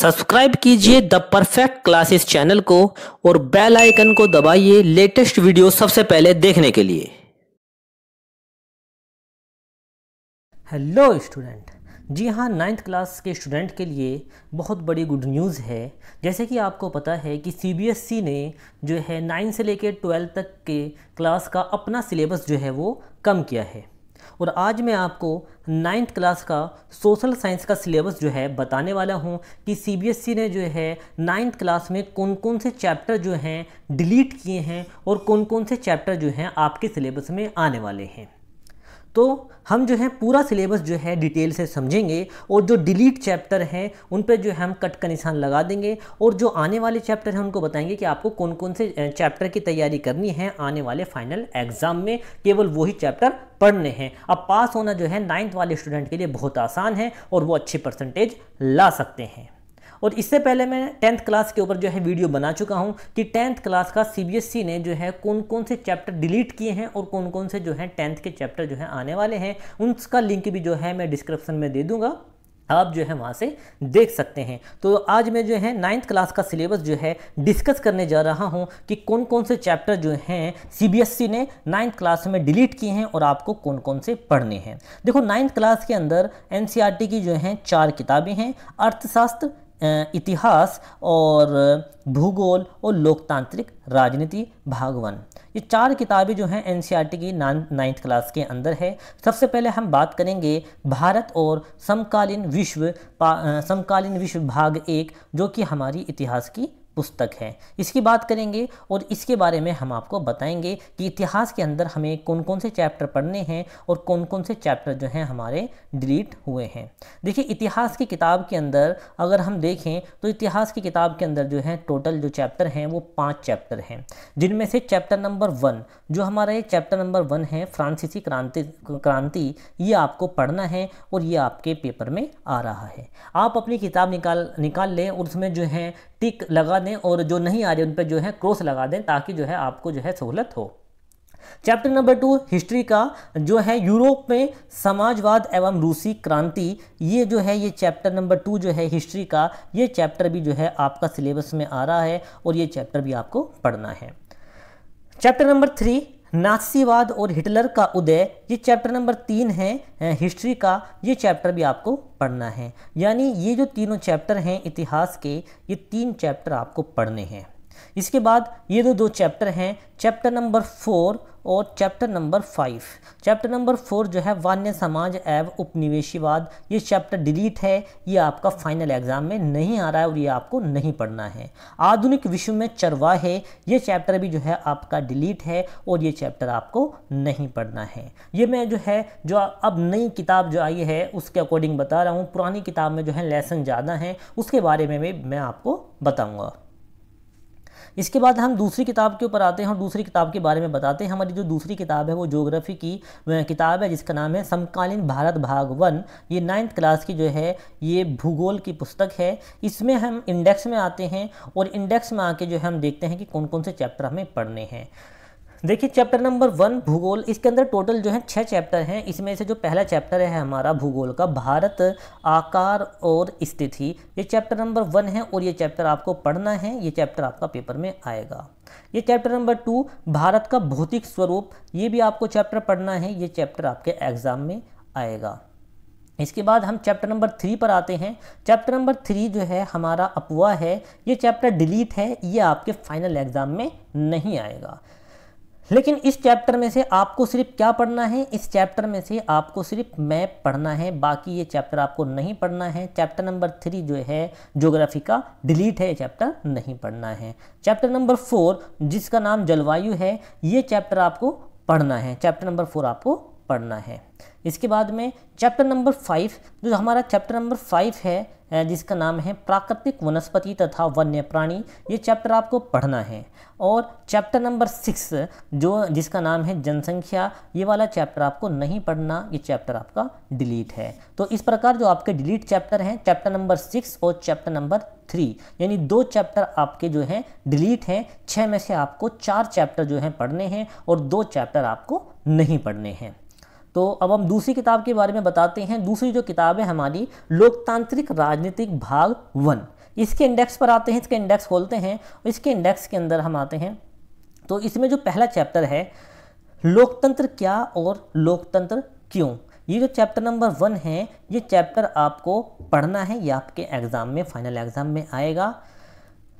Subscribe कीजिए the perfect classes channel को और बेल आइकन को दबाइए लेटेस्ट वीडियो सबसे पहले देखने के लिए। हेलो स्टूडेंट, जी हाँ, 9th क्लास के स्टूडेंट के लिए बहुत बड़ी गुड न्यूज़ है। जैसे कि आपको पता है कि सीबीएसई ने जो है 9 से लेकर 12 तक के क्लास का अपना सिलेबस जो है वो कम किया है। और आज मैं आपको 9th क्लास का सोशल साइंस का सिलेबस जो है बताने वाला हूं कि सीबीएसई ने जो है 9th क्लास में कौन कौन से चैप्टर जो हैं डिलीट किए हैं और कौन कौन से चैप्टर जो हैं आपके सिलेबस में आने वाले हैं। तो हम जो है पूरा सिलेबस जो है डिटेल से समझेंगे और जो डिलीट चैप्टर हैं उन पर जो है हम कट का निशान लगा देंगे और जो आने वाले चैप्टर हैं उनको बताएंगे कि आपको कौन कौन से चैप्टर की तैयारी करनी है आने वाले फाइनल एग्जाम में। केवल वही चैप्टर पढ़ने हैं। अब पास होना जो है 9th वाले स्टूडेंट के लिए बहुत आसान है और वो अच्छी परसेंटेज ला सकते हैं। और इससे पहले मैं 10th क्लास के ऊपर जो है वीडियो बना चुका हूं कि 10th क्लास का सीबीएसई ने जो है कौन कौन से चैप्टर डिलीट किए हैं और कौन कौन से जो है 10th के चैप्टर जो है आने वाले हैं। उसका लिंक भी जो है मैं डिस्क्रिप्शन में दे दूंगा, आप जो है वहाँ से देख सकते हैं। तो आज मैं जो है 9th क्लास का सिलेबस जो है डिस्कस करने जा रहा हूँ कि कौन कौन से चैप्टर जो हैं सीबीएसई ने 9th क्लास में डिलीट किए हैं और आपको कौन कौन से पढ़ने हैं। देखो, 9th क्लास के अंदर एनसीईआरटी की जो हैं 4 किताबें हैं, अर्थशास्त्र, इतिहास और भूगोल और लोकतांत्रिक राजनीति भाग 1। ये 4 किताबें जो हैं एनसीईआरटी की 9th क्लास के अंदर है। सबसे पहले हम बात करेंगे भारत और समकालीन विश्व भाग 1, जो कि हमारी इतिहास की पुस्तक है। इसकी बात करेंगे और इसके बारे में हम आपको बताएंगे कि इतिहास के अंदर हमें कौन कौन से चैप्टर पढ़ने हैं और कौन कौन से चैप्टर जो हैं हमारे डिलीट हुए हैं। देखिए, इतिहास की किताब के अंदर अगर हम देखें तो इतिहास की किताब के अंदर जो है टोटल जो चैप्टर हैं वो 5 चैप्टर हैं, जिनमें से चैप्टर नंबर 1 जो हमारा ये चैप्टर नंबर 1 है फ्रांसीसी क्रांति, ये आपको पढ़ना है और ये आपके पेपर में आ रहा है। आप अपनी किताब निकाल लें और उसमें जो है टिक लगा दें और जो नहीं आ रहे उन पर जो है क्रॉस लगा दें ताकि जो है आपको जो है सहूलत हो। चैप्टर नंबर 2 हिस्ट्री का जो है यूरोप में समाजवाद एवं रूसी क्रांति, ये जो है ये चैप्टर नंबर 2 जो है हिस्ट्री का, ये चैप्टर भी जो है आपका सिलेबस में आ रहा है और ये चैप्टर भी आपको पढ़ना है। चैप्टर नंबर 3 नाथसीवाद और हिटलर का उदय, ये चैप्टर नंबर 3 है हिस्ट्री का, ये चैप्टर भी आपको पढ़ना है। यानी ये जो तीनों चैप्टर हैं इतिहास के, ये 3 चैप्टर आपको पढ़ने हैं। इसके बाद ये दो चैप्टर हैं, चैप्टर नंबर 4 और चैप्टर नंबर 5। चैप्टर नंबर 4 जो है वान्य समाज एवं उपनिवेशीवाद, ये चैप्टर डिलीट है, ये आपका फाइनल एग्जाम में नहीं आ रहा है और ये आपको नहीं पढ़ना है। आधुनिक विश्व में चरवाहे, ये चैप्टर भी जो है आपका डिलीट है और ये चैप्टर आपको नहीं पढ़ना है। ये मैं जो अब नई किताब जो आई है उसके अकॉर्डिंग बता रहा हूँ। पुरानी किताब में जो है लेसन ज़्यादा हैं, उसके बारे में भी मैं आपको बताऊँगा। इसके बाद हम दूसरी किताब के ऊपर आते हैं और दूसरी किताब के बारे में बताते हैं। हमारी जो दूसरी किताब है वो ज्योग्राफी की किताब है, जिसका नाम है समकालीन भारत भाग 1। ये 9th क्लास की जो है ये भूगोल की पुस्तक है। इसमें हम इंडेक्स में आते हैं और इंडेक्स में आके जो है हम देखते हैं कि कौन कौन से चैप्टर हमें पढ़ने हैं। देखिए, चैप्टर नंबर 1 भूगोल, इसके अंदर टोटल जो है 6 चैप्टर हैं। इसमें से जो पहला चैप्टर है हमारा भूगोल का, भारत आकार और स्थिति, ये चैप्टर नंबर 1 है और ये चैप्टर आपको पढ़ना है। ये चैप्टर आपका पेपर में आएगा। ये चैप्टर नंबर 2 भारत का भौतिक स्वरूप, ये भी आपको चैप्टर पढ़ना है। ये चैप्टर आपके एग्जाम में आएगा। इसके बाद हम चैप्टर नंबर 3 पर आते हैं। चैप्टर नंबर 3 जो है हमारा अपवाह है, ये चैप्टर डिलीट है, ये आपके फाइनल एग्जाम में नहीं आएगा। लेकिन इस चैप्टर में से आपको सिर्फ क्या पढ़ना है, इस चैप्टर में से आपको सिर्फ मैप पढ़ना है, बाकी ये चैप्टर आपको नहीं पढ़ना है। चैप्टर नंबर 3 जो है ज्योग्राफी का डिलीट है, ये चैप्टर नहीं पढ़ना है। चैप्टर नंबर 4 जिसका नाम जलवायु है, ये चैप्टर आपको पढ़ना है। चैप्टर नंबर 4 आपको पढ़ना है। इसके बाद में चैप्टर नंबर 5 जो हमारा चैप्टर नंबर 5 है जिसका नाम है प्राकृतिक वनस्पति तथा वन्य प्राणी, ये चैप्टर आपको पढ़ना है। और चैप्टर नंबर 6 जो जिसका नाम है जनसंख्या, ये वाला चैप्टर आपको नहीं पढ़ना, ये चैप्टर आपका डिलीट है। तो इस प्रकार जो आपके डिलीट चैप्टर हैं चैप्टर नंबर 6 और चैप्टर नंबर 3, यानी 2 चैप्टर आपके जो हैं डिलीट हैं। 6 में से आपको 4 चैप्टर जो हैं पढ़ने हैं और 2 चैप्टर आपको नहीं पढ़ने हैं। तो अब हम दूसरी किताब के बारे में बताते हैं। दूसरी जो किताब है हमारी, लोकतांत्रिक राजनीतिक भाग 1। इसके इंडेक्स पर आते हैं, इसके इंडेक्स खोलते हैं, इसके इंडेक्स के अंदर हम आते हैं। तो इसमें जो पहला चैप्टर है, लोकतंत्र क्या और लोकतंत्र क्यों, ये जो चैप्टर नंबर 1 है, ये चैप्टर आपको पढ़ना है, ये आपके एग्जाम में, फाइनल एग्जाम में आएगा।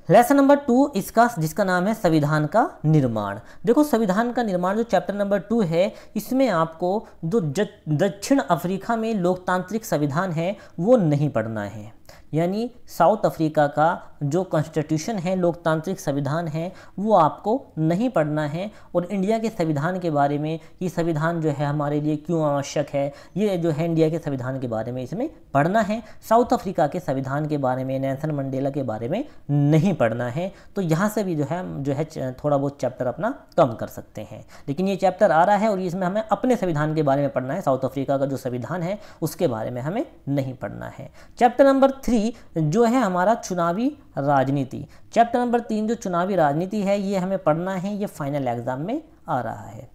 लेसन नंबर 2 इसका, जिसका नाम है संविधान का निर्माण। देखो संविधान का निर्माण जो चैप्टर नंबर 2 है, इसमें आपको जो दक्षिण अफ्रीका में लोकतांत्रिक संविधान है वो नहीं पढ़ना है, यानी साउथ अफ्रीका का जो कॉन्स्टिट्यूशन है, लोकतांत्रिक संविधान है, वो आपको नहीं पढ़ना है। और इंडिया के संविधान के बारे में, ये संविधान जो है हमारे लिए क्यों आवश्यक है, ये जो है इंडिया के संविधान के बारे में इसमें पढ़ना है। साउथ अफ्रीका के संविधान के बारे में, नेल्सन मंडेला के बारे में नहीं पढ़ना है। तो यहाँ से भी जो है थोड़ा बहुत चैप्टर अपना कम कर सकते हैं। लेकिन ये चैप्टर आ रहा है और इसमें हमें अपने संविधान के बारे में पढ़ना है, साउथ अफ्रीका का जो संविधान है उसके बारे में हमें नहीं पढ़ना है। चैप्टर नंबर 3 जो है हमारा चुनावी राजनीति। चैप्टर नंबर 3 जो चुनावी राजनीति है, ये हमें पढ़ना है, ये फाइनल एग्जाम में आ रहा है।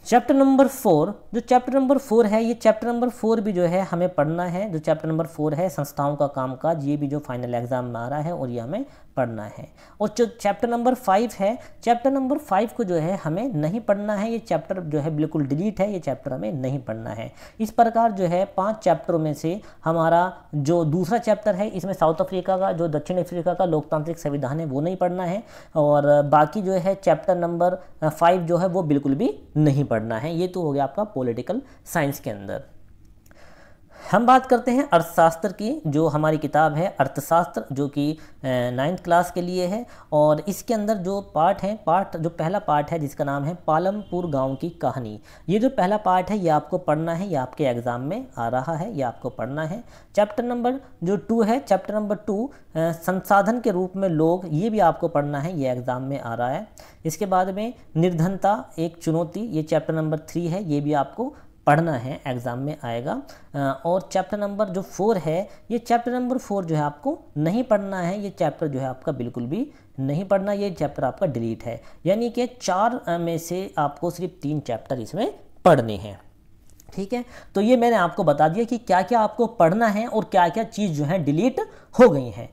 चैप्टर नंबर 4, जो चैप्टर नंबर 4 है, ये चैप्टर नंबर 4 भी जो है हमें पढ़ना है। जो चैप्टर नंबर 4 है, संस्थाओं का कामकाज, ये भी जो फाइनल एग्जाम में आ रहा है और ये हमें पढ़ना है। और जो चैप्टर नंबर 5 है, चैप्टर नंबर 5 को जो है हमें नहीं पढ़ना है, ये चैप्टर जो है बिल्कुल डिलीट है, ये चैप्टर हमें नहीं पढ़ना है। इस प्रकार जो है 5 चैप्टरों में से हमारा जो दूसरा चैप्टर है, इसमें साउथ अफ्रीका का, जो दक्षिण अफ्रीका का लोकतांत्रिक संविधान है वो नहीं पढ़ना है, और बाकी जो है चैप्टर नंबर 5 जो है वो बिल्कुल भी नहीं पढ़ना है। ये तो हो गया आपका पॉलिटिकल साइंस के अंदर। हम बात करते हैं अर्थशास्त्र की। जो हमारी किताब है अर्थशास्त्र, जो कि 9th क्लास के लिए है, और इसके अंदर जो पार्ट है, जो पहला पार्ट है जिसका नाम है पालमपुर गांव की कहानी। ये जो पहला पार्ट है ये आपको पढ़ना है, ये आपके एग्जाम में आ रहा है, ये आपको पढ़ना है। चैप्टर नंबर जो 2 है, चैप्टर नंबर 2 संसाधन के रूप में लोग, ये भी आपको पढ़ना है, ये एग्जाम में आ रहा है। इसके बाद में निर्धनता एक चुनौती, ये चैप्टर नंबर 3 है, ये भी आपको पढ़ना है, एग्ज़ाम में आएगा। और चैप्टर नंबर जो 4 है, ये चैप्टर नंबर 4 जो है आपको नहीं पढ़ना है, ये चैप्टर जो है आपका बिल्कुल भी नहीं पढ़ना, ये चैप्टर आपका डिलीट है। यानी कि 4 में से आपको सिर्फ 3 चैप्टर इसमें पढ़ने हैं। ठीक है, तो ये मैंने आपको बता दिया कि क्या क्या आपको पढ़ना है और क्या क्या चीज़ जो है डिलीट हो गई हैं।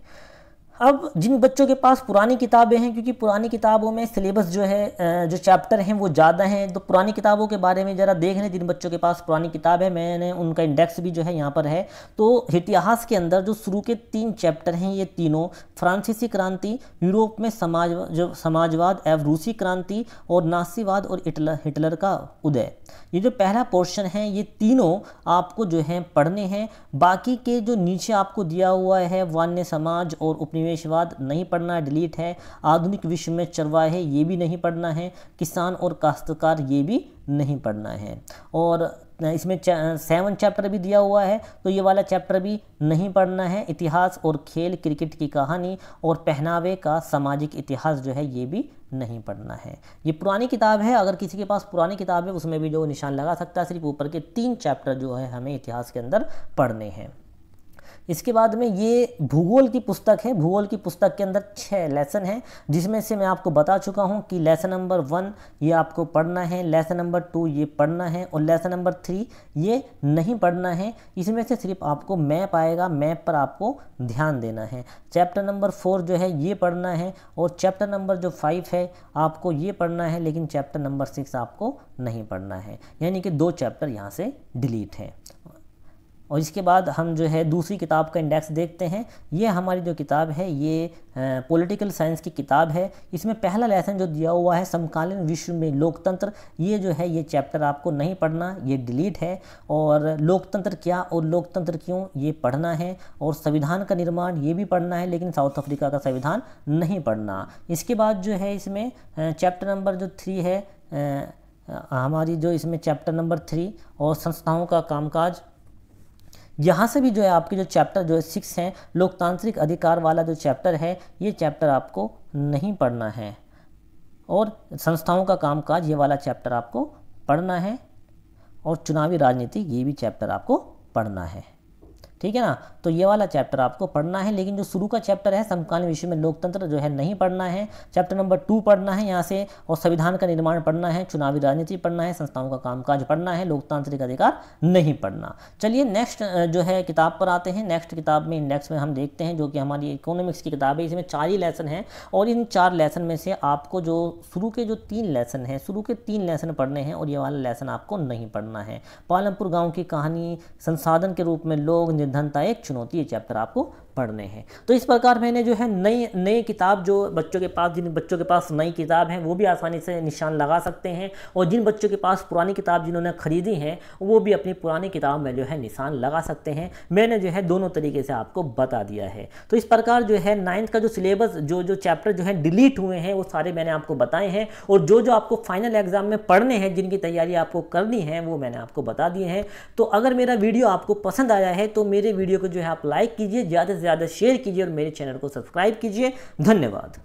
अब जिन बच्चों के पास पुरानी किताबें हैं, क्योंकि पुरानी किताबों में सिलेबस जो है, जो चैप्टर हैं वो ज़्यादा हैं, तो पुरानी किताबों के बारे में ज़रा देख लें। जिन बच्चों के पास पुरानी किताब है, मैंने उनका इंडेक्स भी जो है यहाँ पर है। तो इतिहास के अंदर जो शुरू के 3 चैप्टर हैं, ये तीनों फ्रांसीसी क्रांति, यूरोप में समाजवाद एवं रूसी क्रांति, और नासीवाद और हिटलर का उदय, ये जो पहला पोर्शन है, ये तीनों आपको जो है पढ़ने हैं। बाकी के जो नीचे आपको दिया हुआ है, वान्य समाज और उपनिवेशवाद नहीं पढ़ना, डिलीट है। आधुनिक विश्व में चरवाहे, ये भी नहीं पढ़ना है। किसान और काश्तकार, ये भी नहीं पढ़ना है। और इसमें 7 चैप्टर भी दिया हुआ है, तो ये वाला चैप्टर भी नहीं पढ़ना है। इतिहास और खेल, क्रिकेट की कहानी और पहनावे का सामाजिक इतिहास जो है ये भी नहीं पढ़ना है। ये पुरानी किताब है, अगर किसी के पास पुरानी किताब है उसमें भी जो निशान लगा सकता है। सिर्फ ऊपर के 3 चैप्टर जो है हमें इतिहास के अंदर पढ़ने हैं। इसके बाद में ये भूगोल की पुस्तक है। भूगोल की पुस्तक के अंदर 6 लेसन हैं, जिसमें से मैं आपको बता चुका हूँ कि लेसन नंबर 1 ये आपको पढ़ना है, लेसन नंबर 2 ये पढ़ना है, और लेसन नंबर 3 ये नहीं पढ़ना है। इसमें से सिर्फ आपको मैप आएगा, मैप पर आपको ध्यान देना है। चैप्टर नंबर 4 जो है ये पढ़ना है, और चैप्टर नंबर जो 5 है आपको ये पढ़ना है, लेकिन चैप्टर नंबर 6 आपको नहीं पढ़ना है। यानी कि 2 चैप्टर यहाँ से डिलीट हैं। और इसके बाद हम जो है दूसरी किताब का इंडेक्स देखते हैं। ये हमारी जो किताब है ये पॉलिटिकल साइंस की किताब है। इसमें पहला लेसन जो दिया हुआ है समकालीन विश्व में लोकतंत्र, ये जो है ये चैप्टर आपको नहीं पढ़ना, ये डिलीट है। और लोकतंत्र क्या और लोकतंत्र क्यों, ये पढ़ना है। और संविधान का निर्माण, ये भी पढ़ना है, लेकिन साउथ अफ्रीका का संविधान नहीं पढ़ना। इसके बाद जो है इसमें चैप्टर नंबर जो 3 है, हमारी जो इसमें चैप्टर नंबर 3 और संस्थाओं का कामकाज, यहाँ से भी जो है आपके जो चैप्टर जो है 6 हैं, लोकतांत्रिक अधिकार वाला जो चैप्टर है, ये चैप्टर आपको नहीं पढ़ना है। और संस्थाओं का कामकाज, ये वाला चैप्टर आपको पढ़ना है। और चुनावी राजनीति, ये भी चैप्टर आपको पढ़ना है। ठीक है ना। तो ये वाला चैप्टर आपको पढ़ना है, लेकिन जो शुरू का चैप्टर है समकालीन विषय में लोकतंत्र जो है नहीं पढ़ना है। चैप्टर नंबर 2 पढ़ना है यहाँ से, और संविधान का निर्माण पढ़ना है, चुनावी राजनीति पढ़ना है, संस्थाओं का कामकाज पढ़ना है, लोकतांत्रिक अधिकार नहीं पढ़ना। चलिए नेक्स्ट जो है किताब पर आते हैं। नेक्स्ट किताब में इंडेक्स में हम देखते हैं, जो कि हमारी इकोनॉमिक्स की किताब है। इसमें 4 ही लेसन हैं, और इन 4 लेसन में से आपको जो शुरू के जो 3 लेसन हैं, शुरू के 3 लेसन पढ़ने हैं, और ये वाला लेसन आपको नहीं पढ़ना है। पालमपुर गाँव की कहानी, संसाधन के रूप में लोग, निर्धनता एक चुनौती, ये चैप्टर आपको पढ़ने हैं। तो इस प्रकार मैंने जो है नई किताब, जो बच्चों के पास, जिन बच्चों के पास नई किताब है वो भी आसानी से निशान लगा सकते हैं, और जिन बच्चों के पास पुरानी किताब जिन्होंने खरीदी है वो भी अपनी पुरानी किताब में जो है निशान लगा सकते हैं। मैंने जो है दोनों तरीके से आपको बता दिया है। तो इस प्रकार जो है 9th का जो सिलेबस, जो चैप्टर जो है डिलीट हुए हैं वो सारे मैंने आपको बताए हैं, और जो आपको फाइनल एग्जाम में पढ़ने हैं, जिनकी तैयारी आपको करनी है, वो मैंने आपको बता दिए हैं। तो अगर मेरा वीडियो आपको पसंद आया है तो मेरे वीडियो को जो है आप लाइक कीजिए, ज़्यादा से ज़्यादा शेयर कीजिए, और मेरे चैनल को सब्सक्राइब कीजिए। धन्यवाद।